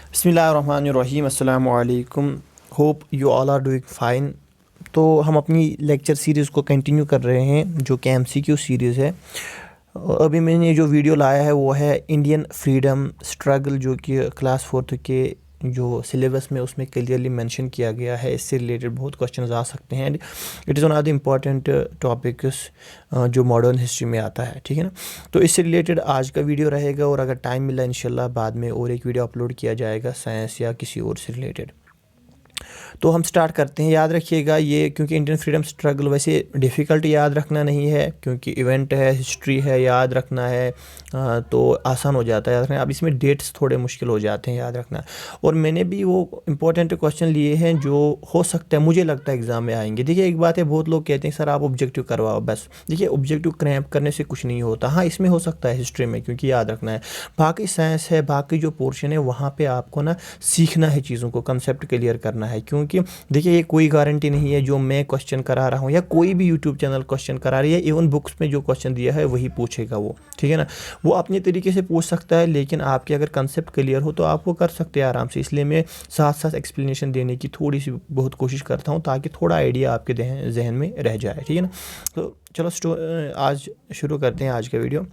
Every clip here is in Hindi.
बिस्मिल्लाहिर्रहमानिर्रहीम अस्सलामु अलैकुम। Hope you all are doing fine. तो हम अपनी लेक्चर सीरीज़ को कंटिन्यू कर रहे हैं जो कि एमसीक्यू सीरीज़ है। अभी मैंने जो वीडियो लाया है वो है इंडियन फ्रीडम स्ट्रगल, जो कि क्लास फोर्थ के जो सिलेबस में उसमें क्लियरली मेंशन किया गया है। इससे रिलेटेड बहुत क्वेश्चंस आ सकते हैं। It is one of the important topics जो मॉडर्न हिस्ट्री में आता है, ठीक है ना। तो इससे रिलेटेड आज का वीडियो रहेगा, और अगर टाइम मिला इंशाल्लाह बाद में और एक वीडियो अपलोड किया जाएगा साइंस या किसी और से रिलेटेड। तो हम स्टार्ट करते हैं। याद रखिएगा ये, क्योंकि इंडियन फ्रीडम स्ट्रगल वैसे डिफ़िकल्ट याद रखना नहीं है, क्योंकि इवेंट है, हिस्ट्री है, याद रखना है तो आसान हो जाता है याद रखना। अब इसमें डेट्स थोड़े मुश्किल हो जाते हैं याद रखना। और मैंने भी वो इंपॉर्टेंट क्वेश्चन लिए हैं जो हो सकता है, मुझे लगता है एग्ज़ाम में आएंगे। देखिए एक बात है, बहुत लोग कहते हैं सर आप ऑब्जेक्टिव करवाओ बस। देखिए ऑब्जेक्टिव क्रैम्प करने से कुछ नहीं होता। हाँ इसमें हो सकता है हिस्ट्री में, क्योंकि याद रखना है। बाकी साइंस है, बाकी जो पोर्शन है वहाँ पर आपको ना सीखना है, चीज़ों को कंसेप्ट क्लियर करना है। क्योंकि देखिए ये कोई गारंटी नहीं है जो मैं क्वेश्चन करा रहा हूँ या कोई भी यूट्यूब चैनल क्वेश्चन करा रही है, इवन बुक्स में जो क्वेश्चन दिया है वही पूछेगा वो, ठीक है ना। वो अपने तरीके से पूछ सकता है, लेकिन आपके अगर कंसेप्ट क्लियर हो तो आप वो कर सकते हैं आराम से। इसलिए मैं साथ साथ एक्सप्लेनेशन देने की थोड़ी सी बहुत कोशिश करता हूँ, ताकि थोड़ा आइडिया आपके जहन में रह जाए, ठीक है ना। तो चलो आज शुरू करते हैं आज का वीडियो।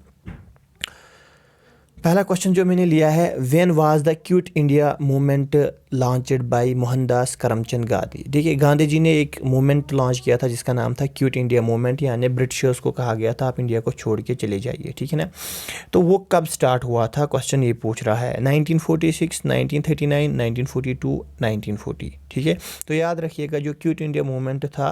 पहला क्वेश्चन जो मैंने लिया है, when was the quit India movement launched by Mohandas Karamchand Gandhi. देखिए गांधी जी ने एक मूवमेंट लॉन्च किया था जिसका नाम था क्विट इंडिया मूवमेंट, यानी ब्रिटिशर्स को कहा गया था आप इंडिया को छोड़ के चले जाइए, ठीक है ना। तो वो कब स्टार्ट हुआ था, क्वेश्चन ये पूछ रहा है। 1946, 1939, 1942, 1940, ठीक है। तो याद रखिएगा जो क्विट इंडिया मूवमेंट था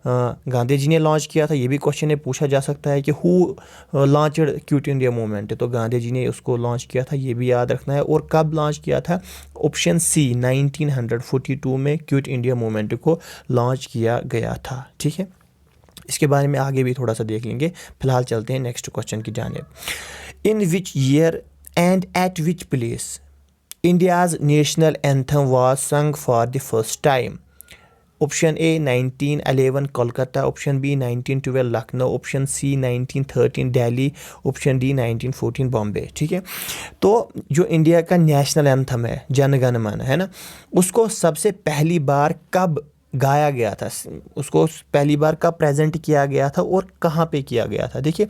गांधी जी ने लॉन्च किया था। ये भी क्वेश्चन पूछा जा सकता है कि who launched quit India movement, तो गांधी जी ने उसको लॉन्च किया था, ये भी याद रखना है। और कब लॉन्च किया था, ऑप्शन सी 1942 में क्विट इंडिया मूवमेंट को लॉन्च किया गया था, ठीक है। इसके बारे में आगे भी थोड़ा सा देख लेंगे। फिलहाल चलते हैं नेक्स्ट क्वेश्चन की जानिब। In which year and at which place India's national anthem was sung for the first time. Option A 1911 Kolkata, option B 1912 Lucknow, option C 1913 Delhi, option D 1914 Bombay, ठीक है। तो जो इंडिया का नेशनल एंथम है जन गण मन, है ना, उसको सबसे पहली बार कब गाया गया था, उसको पहली बार कब प्रेजेंट किया गया था और कहाँ पे किया गया था। देखिए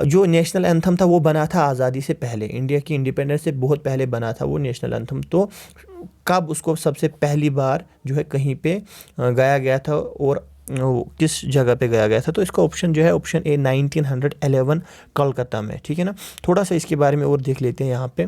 जो नेशनल एंथम था वो बना था आज़ादी से पहले, इंडिया की इंडिपेंडेंस से बहुत पहले बना था वो नेशनल एंथम। तो कब उसको सबसे पहली बार जो है कहीं पे गाया गया था और किस जगह पे गाया गया था, तो इसका ऑप्शन जो है ऑप्शन ए 1911 कोलकाता में, ठीक है ना। थोड़ा सा इसके बारे में और देख लेते हैं यहाँ पे,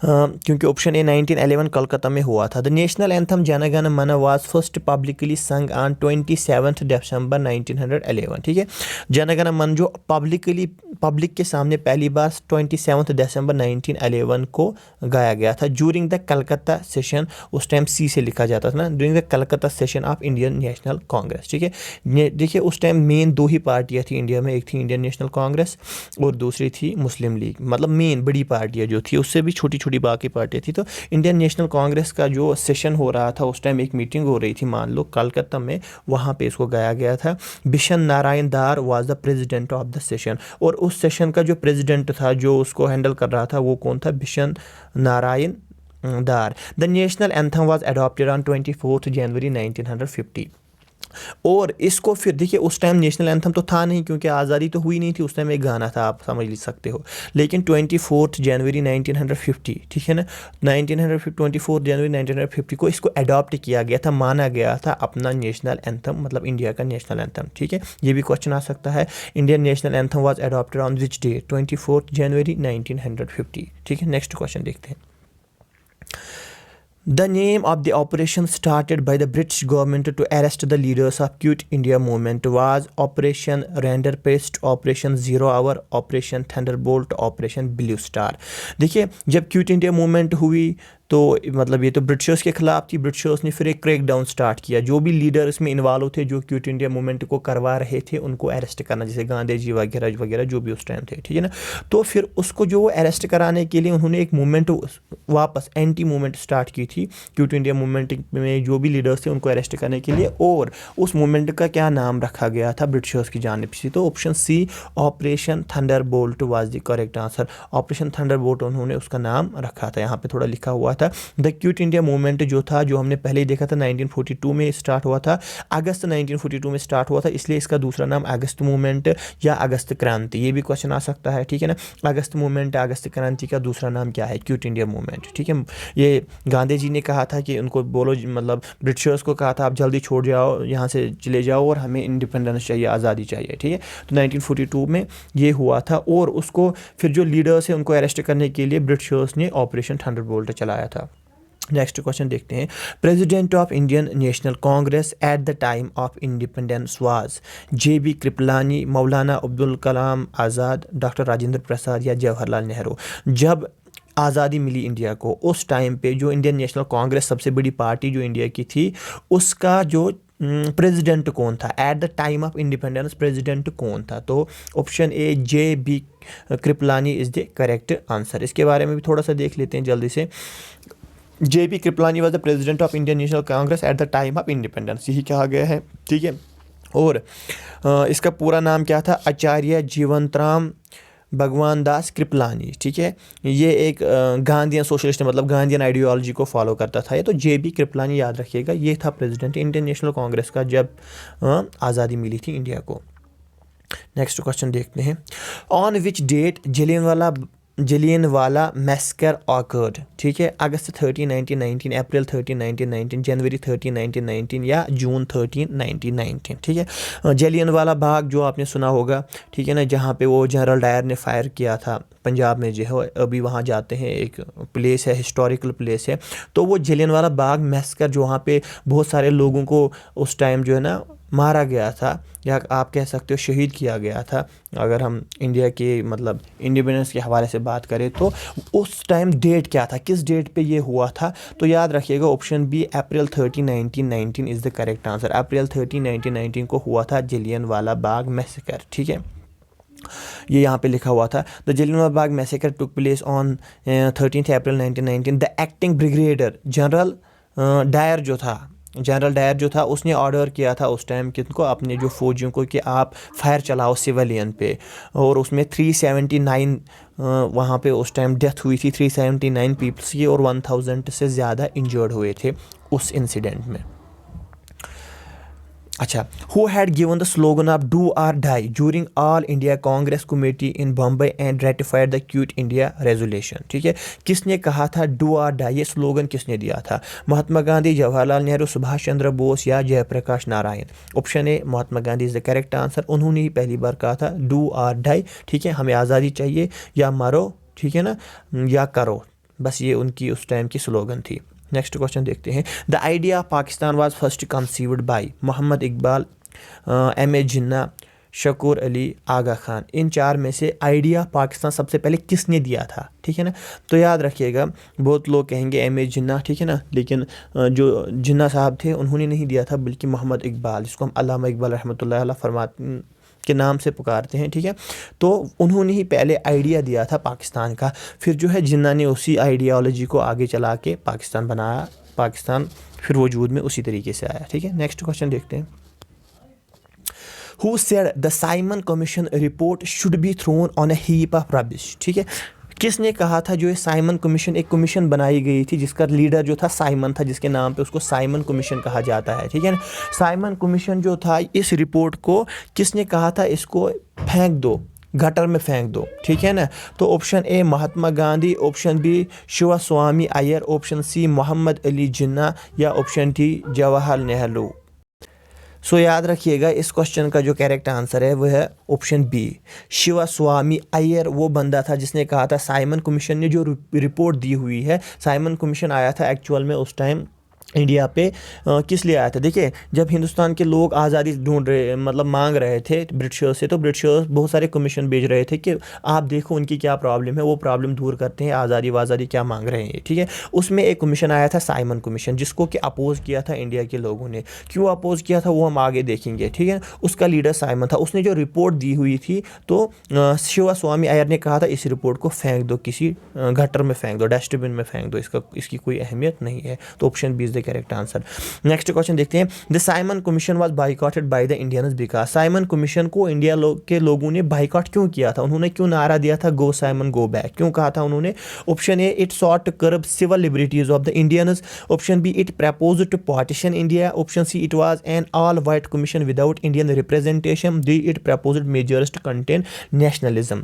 क्योंकि ऑप्शन ए 1911 कोलकाता में हुआ था। The national anthem Jana Gana मन वाज फर्स्ट पब्लिकली संग ऑन 27 दिसंबर 1911, ठीक है। जन गण मन जो पब्लिक के सामने पहली बार 27 दिसंबर 1911 को गाया गया था ड्यूरिंग द कलकत्ता सेशन। उस टाइम सी से लिखा जाता था ना, during the Calcutta session of Indian national Congress, ठीक है। देखिए उस टाइम मेन दो ही पार्टियाँ थी इंडिया में, एक थी इंडियन नेशनल कांग्रेस और दूसरी थी मुस्लिम लीग। मतलब मेन बड़ी पार्टियाँ जो थी, उससे भी छोटी छोटी बाकी पार्टियाँ थी। तो इंडियन नेशनल कांग्रेस का जो सेशन हो रहा था उस टाइम, एक मीटिंग हो रही थी मान लो कलकत्ता में, वहाँ पे इसको गाया गया था। बिशन नारायण दार was the president of the session, और उस सेशन का जो प्रेसिडेंट था, जो उसको हैंडल कर रहा था, वो कौन था, बिशन नारायण दार। The national anthem was adopted on 24 जनवरी 1950। और इसको फिर देखिए उस टाइम नेशनल एंथम तो था नहीं, क्योंकि आज़ादी तो हुई नहीं थी उस टाइम, एक गाना था आप समझ सकते हो। लेकिन 24 जनवरी 1950, ठीक है ना, 24 जनवरी 1950 को इसको अडॉप्ट किया गया था, माना गया था अपना नेशनल एंथम, मतलब इंडिया का नेशनल एंथम, ठीक है। ये भी क्वेश्चन आ सकता है, Indian national anthem was adopted on which day, 24 जनवरी 1950, ठीक है। नेक्स्ट क्वेश्चन देखते हैं। The name of the operation started by the British government to arrest the leaders of Quit India movement was Operation Renderpest, Operation Zero Hour, Operation Thunderbolt, Operation Blue Star। देखिए जब क्विट इंडिया मूवमेंट हुई तो मतलब ये तो ब्रिटिशर्स के ख़िलाफ़ थी। ब्रिटिशर्स ने फिर एक क्रैक डाउन स्टार्ट किया, जो भी लीडर इसमें इन्वॉल्व थे, जो क्विट इंडिया मूवमेंट को करवा रहे थे, उनको अरेस्ट करना, जैसे गांधी जी वगैरह वगैरह जो भी उस टाइम थे, ठीक है ना। तो फिर उसको जो अरेस्ट कराने के लिए उन्होंने एक मूवमेंट वापस एंटी मूवमेंट स्टार्ट की थी क्विट इंडिया मूवमेंट में, जो भी लीडर्स थे उनको अरेस्ट करने के लिए। और उस मूवमेंट का क्या नाम रखा गया था ब्रिटिशर्स की जानिब से, तो option C Operation Thunderbolt was the correct answer. Operation Thunderbolt उन्होंने उसका नाम रखा था, यहाँ पे थोड़ा लिखा हुआ था। द क्यूट इंडिया मूवमेंट जो था, जो हमने पहले ही देखा था 1942 में स्टार्ट हुआ था, अगस्त 1942 में स्टार्ट हुआ था, इसलिए इसका दूसरा नाम अगस्त मूवमेंट या अगस्त क्रांति, ये भी क्वेश्चन आ सकता है, ठीक है ना। अगस्त मूवमेंट, अगस्त क्रांति का दूसरा नाम क्या है? क्यूट इंडिया मूवमेंट, ठीक है। ये गांधी जी ने कहा था कि उनको बोलो, मतलब ब्रिटिशर्स को कहा था आप जल्दी छोड़ जाओ, यहाँ से चले जाओ और हमें इंडिपेंडेंस चाहिए, आज़ादी चाहिए, ठीक है। तो 1942 में ये हुआ था और उसको फिर जो लीडर्स हैं उनको अरेस्ट करने के लिए ब्रिटिशर्स ने ऑपरेशन थंडरबोल्ट चलाया था। नेक्स्ट क्वेश्चन देखते हैं। President of Indian national Congress at the time of independence was JB Kripalani, Maulana Abdul Kalam Azad, doctor Rajendra Prasad या जवाहरलाल नेहरू। जब आज़ादी मिली इंडिया को, उस टाइम पे जो इंडियन नेशनल कांग्रेस सबसे बड़ी पार्टी जो इंडिया की थी, उसका जो प्रेसिडेंट कौन था at the time of independence, president कौन था? तो option A JB Kripalani is the correct answer. इसके बारे में भी थोड़ा सा देख लेते हैं जल्दी से। JB Kripalani was the president of Indian national Congress at the time of independence, यही कहा गया है, ठीक है। और इसका पूरा नाम क्या था? आचार्य जीवंतराम भगवान दास कृपलानी, ठीक है। ये एक गांधीयन सोशलिस्ट, मतलब गांधीयन आइडियोलॉजी को फॉलो करता था ये। तो JB कृपलानी याद रखिएगा, ये था प्रेसिडेंट इंडियन नेशनल कांग्रेस का जब आज़ादी मिली थी इंडिया को। नेक्स्ट क्वेश्चन देखते हैं। On which date Jallianwala massacre occurred, ठीक है। अगस्त 30, 1919, अप्रैल 30, 1919, जनवरी 30, 1919 या जून 30, 1919, ठीक है। जलियनवाला बाग जो आपने सुना होगा, ठीक है ना, जहाँ पे वो जनरल डायर ने फायर किया था पंजाब में जो है, अभी वहाँ जाते हैं, एक प्लेस है, हिस्टोरिकल प्लेस है। तो वो जलियनवाला बाग मैस्कर जो वहाँ पे बहुत सारे लोगों को उस टाइम जो है ना मारा गया था, या आप कह सकते हो शहीद किया गया था। अगर हम इंडिया के मतलब इंडिपेंडेंस के हवाले से बात करें तो उस टाइम डेट क्या था, किस डेट पे ये हुआ था? तो याद रखिएगा option B April 30, 1919 is the correct answer. April 30, 1919 को हुआ था जलियनवाला बाग मैसेकर, ठीक है। ये यहाँ पे लिखा हुआ था, the Jallianwala Bagh massacre took place on 13 April 1919। The acting brigadier general Dyer जो था उसने ऑर्डर किया था उस टाइम किनको, अपने जो फौजियों को, कि आप फायर चलाओ सिविलियन पे। और उसमें 379 वहाँ पे उस टाइम डेथ हुई थी, 379 पीपल्स की, और 1000 से ज़्यादा इंजर्ड हुए थे उस इंसिडेंट में। अच्छा, who had given the slogan of do और die during all India Congress committee in Bombay and ratified the quit India resolution, ठीक है। किसने कहा था डू और डाई, ये स्लोगन किसने दिया था? महात्मा गांधी, जवाहरलाल नेहरू, सुभाष चंद्र बोस या Jayaprakash Narayan? Option A Mahatma Gandhi is the correct answer. उन्होंने ही पहली बार कहा था डू और डाई, ठीक है, हमें आज़ादी चाहिए या मरो, ठीक है ना, या करो, बस ये उनकी उस टाइम की स्लोगन थी। नेक्स्ट क्वेश्चन देखते हैं। The idea of Pakistan was first conceived by Mohammad Iqbal, M.A. Jinnah, Shakoor Ali, Aga Khan. इन चार में से आइडिया पाकिस्तान सबसे पहले किसने दिया था, ठीक है ना? तो याद रखिएगा, बहुत लोग कहेंगे M.A. जिन्ना, ठीक है ना, लेकिन जो जिन्ना साहब थे उन्होंने नहीं दिया था, बल्कि मोहम्मद इकबाल, जिसको हम अल्लामा इकबाल रहमतुल्लाह अलैह फरमाते के नाम से पुकारते हैं, ठीक है। तो उन्होंने ही पहले आइडिया दिया था पाकिस्तान का, फिर जो है जिन्ना ने उसी आइडियालॉजी को आगे चला के पाकिस्तान बनाया, पाकिस्तान फिर वजूद में उसी तरीके से आया, ठीक है। नेक्स्ट क्वेश्चन देखते हैं। Who said the Simon Commission report should be thrown on a heap of rubbish, ठीक है। किसने कहा था जो ये साइमन कमीशन, एक कमीशन बनाई गई थी जिसका लीडर जो था साइमन था, जिसके नाम पे उसको साइमन कमीशन कहा जाता है, ठीक है ना। साइमन कमीशन जो था, इस रिपोर्ट को किसने कहा था इसको फेंक दो, गटर में फेंक दो, ठीक है ना। तो option A Mahatma Gandhi, option B Shiva Swami Iyer, option C Mohammad Ali Jinnah या option D Jawaharlal Nehru. So याद रखिएगा, इस क्वेश्चन का जो करेक्ट आंसर है वो है ऑप्शन बी शिवा स्वामी अय्यर। वो बंदा था जिसने कहा था, साइमन कमीशन ने जो रिपोर्ट दी हुई है, साइमन कमीशन आया था एक्चुअल में उस टाइम इंडिया पे किस लिए आया था? देखिए, जब हिंदुस्तान के लोग आज़ादी ढूंढ रहे, मतलब मांग रहे थे ब्रिटिशर्स से, तो ब्रिटिशर्स बहुत सारे कमीशन भेज रहे थे कि आप देखो उनकी क्या प्रॉब्लम है, वो प्रॉब्लम दूर करते हैं, आज़ादी वाज़ादी क्या मांग रहे हैं, ठीक है। उसमें एक कमीशन आया था साइमन कमीशन, जिसको कि अपोज़ किया था इंडिया के लोगों ने। क्यों अपोज़ किया था वो हम आगे देखेंगे, ठीक है। उसका लीडर साइमन था, उसने जो रिपोर्ट दी हुई थी, तो शिवा स्वामी अय्यर ने कहा था इस रिपोर्ट को फेंक दो, किसी गटर में फेंक दो, डस्टबिन में फेंक दो, इसकी कोई अहमियत नहीं है। तो option B is the the correct answer. Next question देखते हैं, the Simon Commission was boycotted by the Indians because, Simon Commission को इंडिया के लोगों ने बाइकॉट क्यों किया था, उन्होंने क्यों नारा दिया था गो साइमन गो बैक, क्यों कहा था उन्होंने? Option A, it sought to curb civil liberties of the Indians, option B, it proposed to partition India, option C, it was an all white commission without Indian representation, D, it proposed measures to contain nationalism.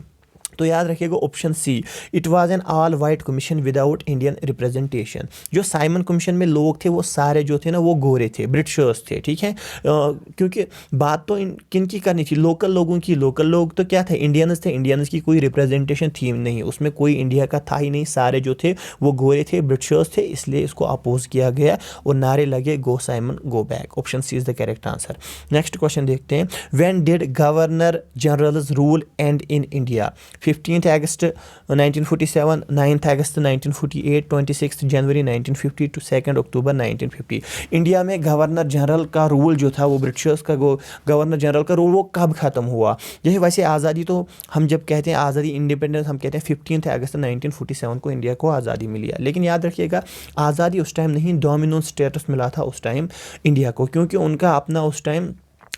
तो याद रखिएगा option C, it was an all white commission without Indian representation. जो साइमन कमीशन में लोग थे वो सारे जो थे ना वो गोरे थे, ब्रिटिशर्स थे, ठीक है। क्योंकि बात तो किन की करनी थी, लोकल लोगों की। लोकल लोग तो क्या थे, इंडियंस थे, इंडियंस की कोई रिप्रेजेंटेशन थी नहीं, उसमें कोई इंडिया का था ही नहीं, सारे जो थे वो गोरे थे, ब्रिटिशर्स थे, इसलिए इसको अपोज किया गया और नारे लगे go Simon go back. Option C is the correct answer. Next question देखते हैं, when did governor generals rule end in India? 15 August 1947, 9 August 1948, 26 January 1950 to 2 October 1950। India में गवर्नर जनरल का रूल जो था वो ब्रिटिशर्स का गवर्नर जनरल का रूल वो कब ख़त्म हुआ? जैसे वैसे आज़ादी तो हम जब कहते हैं आज़ादी इंडिपेंडेंस हम कहते हैं 15 अगस्त 1947 को इंडिया को आज़ादी मिली है, लेकिन याद रखिएगा आज़ादी उस टाइम नहीं, डोमिनेंट स्टेटस मिला था उस टाइम इंडिया को, क्योंकि उनका अपना उस टाइम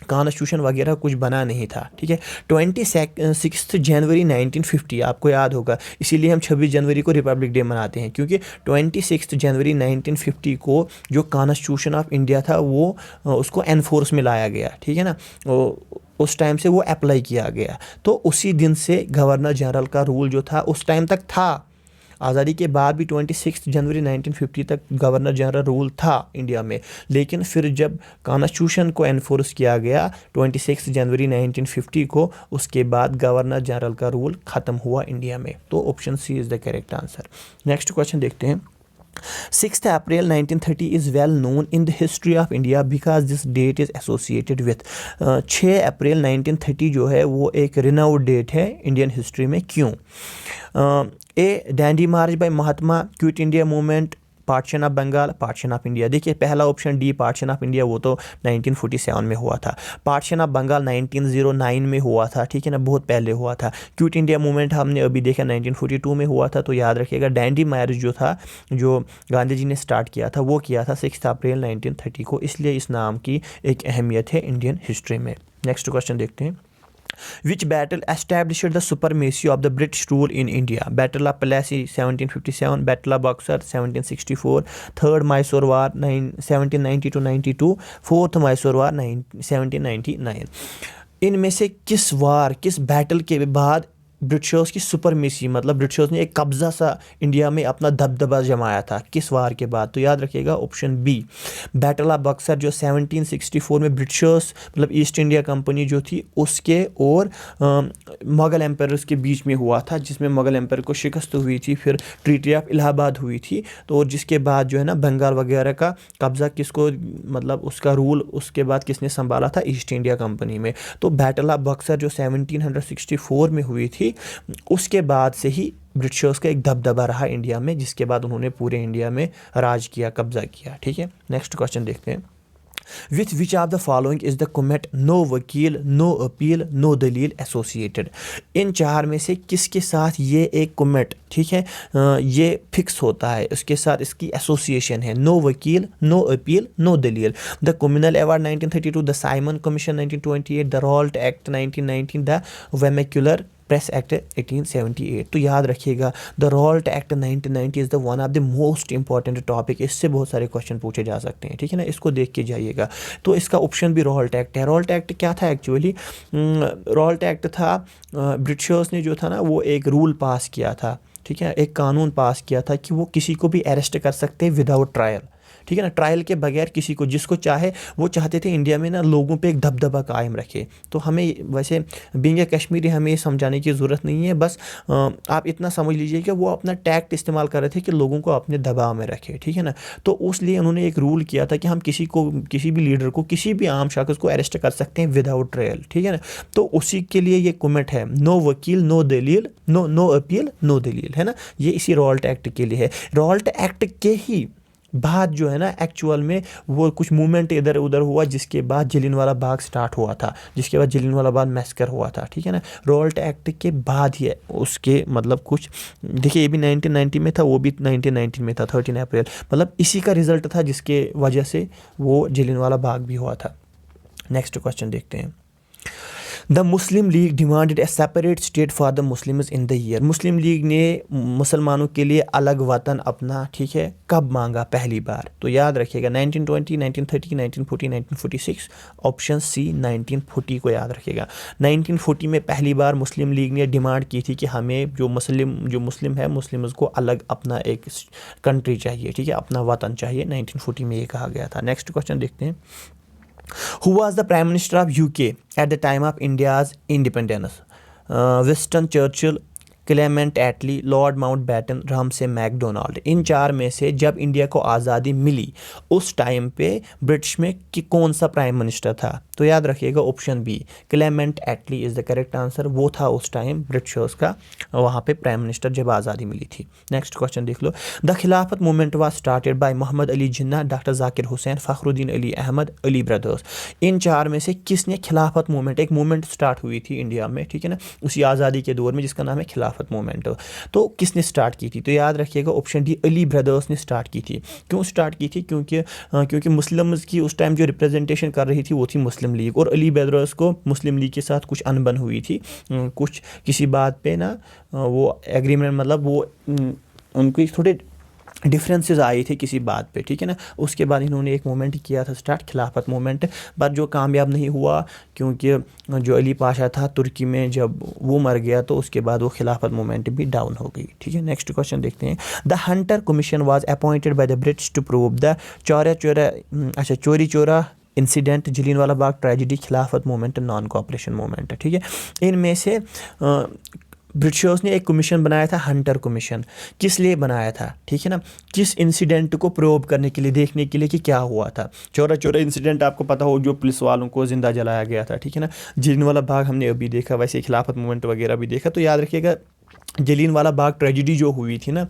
कॉन्स्टिट्यूशन वगैरह कुछ बना नहीं था, ठीक है। 26 जनवरी 1950 आपको याद होगा, इसीलिए हम 26 जनवरी को रिपब्लिक डे मनाते हैं, क्योंकि 26 जनवरी 1950 को जो कॉन्स्टिट्यूशन ऑफ इंडिया था वो उसको एनफोर्स में लाया गया, ठीक है ना, उस टाइम से वो अप्लाई किया गया। तो उसी दिन से गवर्नर जनरल का रूल जो था उस टाइम तक था, आज़ादी के बाद भी 26 जनवरी 1950 तक गवर्नर जनरल रूल था इंडिया में, लेकिन फिर जब कॉन्स्टिट्यूशन को एनफोर्स किया गया 26 जनवरी 1950 को, उसके बाद गवर्नर जनरल का रूल ख़त्म हुआ इंडिया में। तो option C is the correct answer. Next question देखते हैं, 6th April 1930 is well known in the history of India because this date is associated with 6 अप्रैल 1930 जो है वो एक रिनाउड डेट है इंडियन हिस्ट्री में, क्यों? A, Dandi march by Mahatma, quit India movement, partition of Bengal, partition of India. देखिए पहला option D partition of India वो तो 1947 में हुआ था, पार्टीशन ऑफ बंगाल 1909 में हुआ था, ठीक है ना, बहुत पहले हुआ था। क्विट इंडिया मूवमेंट हमने अभी देखा 1942 में हुआ था। तो याद रखिएगा डैंडी मार्च जो था, जो गांधी जी ने स्टार्ट किया था, वो किया था 6 अप्रैल 1930 को, इसलिए इस नाम की एक अहमियत है इंडियन हिस्ट्री में। नेक्स्ट क्वेश्चन देखते हैं, Which battle established the supremacy of the British rule in India? Battle of Plassey 1757, Battle of Buxar 1764, Third Mysore War 1790 to 92, Fourth Mysore War 1799। इनमें से किस वार, किस बैटल के बाद ब्रिटिशर्स की सुपरमेसी, मतलब ब्रिटिशर्स ने एक कब्जा सा इंडिया में अपना दबदबा जमाया था, किस वार के बाद? तो याद रखिएगा option B, battle of Buxar जो 1764 में ब्रिटिशर्स मतलब ईस्ट इंडिया कंपनी जो थी उसके और मुग़ल एम्पायर्स के बीच में हुआ था, जिसमें मुग़ल एम्पायर को शिकस्त हुई थी, फिर ट्रीटी ऑफ इलाहाबाद हुई थी। तो और जिसके बाद जो है ना बंगाल वगैरह का कब्ज़ा किसको, मतलब उसका रूल उसके बाद किसने संभाला था? ईस्ट इंडिया कंपनी में। तो बैटल ऑफ बक्सर जो 1764 में हुई थी, उसके बाद से ही ब्रिटिशर्स का एक दबदबा रहा इंडिया में, जिसके बाद उन्होंने पूरे इंडिया में राज किया, कब्जा किया, ठीक है। नेक्स्ट क्वेश्चन देखते हैं, with which of the following is the comment no वकील no appeal no dalil associated? इन चार में से किसके साथ ये एक कमेंट, ठीक है, ये फिक्स होता है, उसके साथ इसकी एसोसिएशन है? नो वकील नो अपील नो दलील। The communal award 1932, the Simon commission 1928, the Rowlatt act 1919, the vernacular press act 1878। तो याद रखिएगा the Rowlatt act 1990 is the one of the most important topic, इससे बहुत सारे क्वेश्चन पूछे जा सकते हैं, ठीक है ना, इसको देख के जाइएगा। तो इसका ऑप्शन भी रॉल्ट एक्ट है। रॉल्ट एक्ट क्या था एक्चुअली? रॉल्ट एक्ट था, ब्रिटिशर्स ने जो था ना वो एक रूल पास किया था, ठीक है, एक कानून पास किया था कि वो किसी को भी अरेस्ट कर सकते हैं विदाउट ट्रायल, ठीक है ना, ट्रायल के बगैर किसी को जिसको चाहे, वो चाहते थे इंडिया में ना लोगों पे एक दबदबा कायम रखे। तो हमें वैसे बीइंग ए कश्मीरी हमें समझाने की ज़रूरत नहीं है, बस आप इतना समझ लीजिए कि वो अपना टैक्ट इस्तेमाल कर रहे थे कि लोगों को अपने दबाव में रखे, ठीक है ना। तो उसलिए उन्होंने एक रूल किया था कि हम किसी को, किसी भी लीडर को, किसी भी आम शख्स को अरेस्ट कर सकते हैं विदाउट ट्रायल, ठीक है ना। तो उसी के लिए ये कमेंट है, नो वकील नो दलील, नो अपील नो दलील, है ना, ये इसी रॉल्ट एक्ट के लिए है। रॉल्ट एक्ट के ही बाद जो है ना एक्चुअल में वो कुछ मूवमेंट इधर उधर हुआ, जिसके बाद जलियांवाला बाग स्टार्ट हुआ था, जिसके बाद जलियांवाला बाग मैसेकर हुआ था, ठीक है ना। रोल्ट एक्ट के बाद ही उसके मतलब कुछ, देखिए ये भी 1990 में था, वो भी 1919 में था 13 अप्रैल, मतलब इसी का रिजल्ट था जिसके वजह से वो जलियांवाला बाग भी हुआ था। नेक्स्ट क्वेश्चन देखते हैं। The Muslim league demanded A separate state for the Muslims in the year. Muslim league ने मुसलमानों के लिए अलग वतन अपना, ठीक है, कब मांगा पहली बार? तो याद रखिएगा 1920, 1930, 1940, 1946, ऑप्शन सी 1940 को याद रखिएगा। 1940 में पहली बार मुस्लिम लीग ने डिमांड की थी कि हमें जो मुस्लिम है, मुस्लिम्स को अलग अपना एक कंट्री चाहिए, ठीक है, अपना वतन चाहिए। 1940 में ये कहा गया था। नेक्स्ट क्वेश्चन देखते हैं। Who was the Prime Minister of UK at the time of India's independence? Winston Churchill, Clement Attlee, Lord Mountbatten, Ramsay MacDonald. इन चार में से जब इंडिया को आज़ादी मिली उस टाइम पे ब्रिटिश में कि कौन सा प्राइम मिनिस्टर था? तो याद रखिएगा option B, Clement Attlee is the correct answer. वो था उस टाइम ब्रिटिशर्स का वहाँ पे प्राइम मिनिस्टर जब आज़ादी मिली थी। नेक्स्ट क्वेश्चन देख लो। The Khilafat movement was started by Mohammad Ali Jinnah, doctor Zakir Hussain, Fakhruddin Ali Ahmed, Ali brothers. इन चार में से किसने खिलाफत मूवमेंट, एक मूवमेंट स्टार्ट हुई थी इंडिया में, ठीक है ना, उसी आज़ादी के दौर में, जिसका नाम है खिलाफत मूवमेंट, तो किसने स्टार्ट की थी? तो याद रखिएगा ऑप्शन डी, अली ब्रदर्स ने स्टार्ट की थी। क्यों स्टार्ट की थी? क्योंकि मुस्लिम्स की उस टाइम जो रिप्रेजेंटेशन कर रही थी वो थी मुस्लिम लीग, और अली ब्रदर्स को मुस्लिम लीग के साथ कुछ अनबन हुई थी, कुछ किसी बात पे ना वो एग्रीमेंट, मतलब वो उनकी थोड़े डिफरेंसेस आई थी किसी बात पे, ठीक है ना। उसके बाद इन्होंने एक मूवमेंट किया था स्टार्ट, खिलाफत मूवमेंट, बट जो कामयाब नहीं हुआ, क्योंकि जो अली पाशा था तुर्की में जब वो मर गया तो उसके बाद वो खिलाफत मूवमेंट भी डाउन हो गई, ठीक है। नेक्स्ट क्वेश्चन देखते हैं। The Hunter Commission was appointed by the British to prove the Chauri Chaura incident, Jallianwala Bagh tragedy, Khilafat movement, non cooperation movement, ठीक है। इनमें से ब्रिटिशर्स ने एक कमीशन बनाया था, हंटर कमीशन। किस लिए बनाया था, ठीक है ना, किस इंसिडेंट को प्रोब करने के लिए, देखने के लिए कि क्या हुआ था। चोरा चोरा इंसिडेंट आपको पता हो, जो पुलिस वालों को जिंदा जलाया गया था, ठीक है ना। जलियांवाला बाग हमने अभी देखा, वैसे खिलाफत मूवमेंट वगैरह भी देखा। तो याद रखिएगा जलियांवाला बाग ट्रेजिडी जो हुई थी ना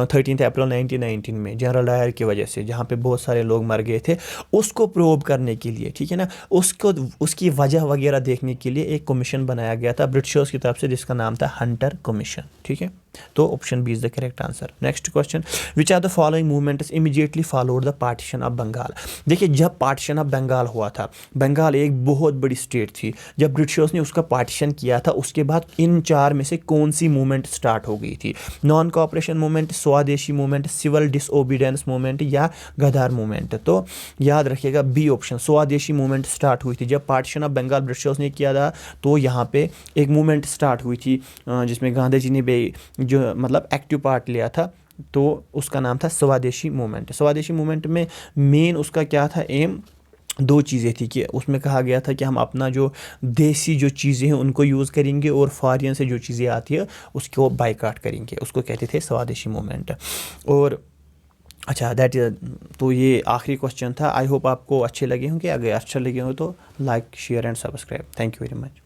13 अप्रैल 1919 में जनरल डायर की वजह से, जहाँ पे बहुत सारे लोग मर गए थे, उसको प्रोब करने के लिए, ठीक है ना, उसकी वजह वगैरह देखने के लिए एक कमीशन बनाया गया था ब्रिटिशर्स की तरफ से, जिसका नाम था हंटर कमीशन, ठीक है। तो option B is the correct answer. Next question. Which are the following movements immediately followed the partition of Bengal. देखिए जब पार्टीशन ऑफ बंगाल हुआ था, बंगाल एक बहुत बड़ी स्टेट थी, जब ब्रिटिशर्स ने उसका पार्टीशन किया था उसके बाद इन चार में से कौन सी मूवमेंट स्टार्ट हो गई थी? नॉन कोऑपरेशन मूवमेंट, स्वदेशी मूवमेंट, सिविल डिसओबीडियंस मूवमेंट या गद्दार मूवमेंट? तो याद रखिएगा बी ऑप्शन, स्वदेशी मूवमेंट स्टार्ट हुई थी जब पार्टीशन ऑफ बंगाल ब्रिटिशर्स ने किया था। तो यहाँ पे एक मूवमेंट स्टार्ट हुई थी जिसमें गांधी जी ने जो मतलब एक्टिव पार्ट लिया था, तो उसका नाम था स्वदेशी मूवमेंट। स्वदेशी मूवमेंट में मेन उसका क्या था एम, दो चीज़ें थी कि उसमें कहा गया था कि हम अपना जो देसी जो चीज़ें हैं उनको यूज़ करेंगे और फॉरेन से जो चीज़ें आती है उसको बाइकाट करेंगे, उसको कहते थे स्वदेशी मूवमेंट। और अच्छा दैट इज, तो ये आखिरी क्वेश्चन था। आई होप आपको अच्छे लगे होंगे, अगर अच्छे लगे हो तो like share and subscribe. Thank you very much.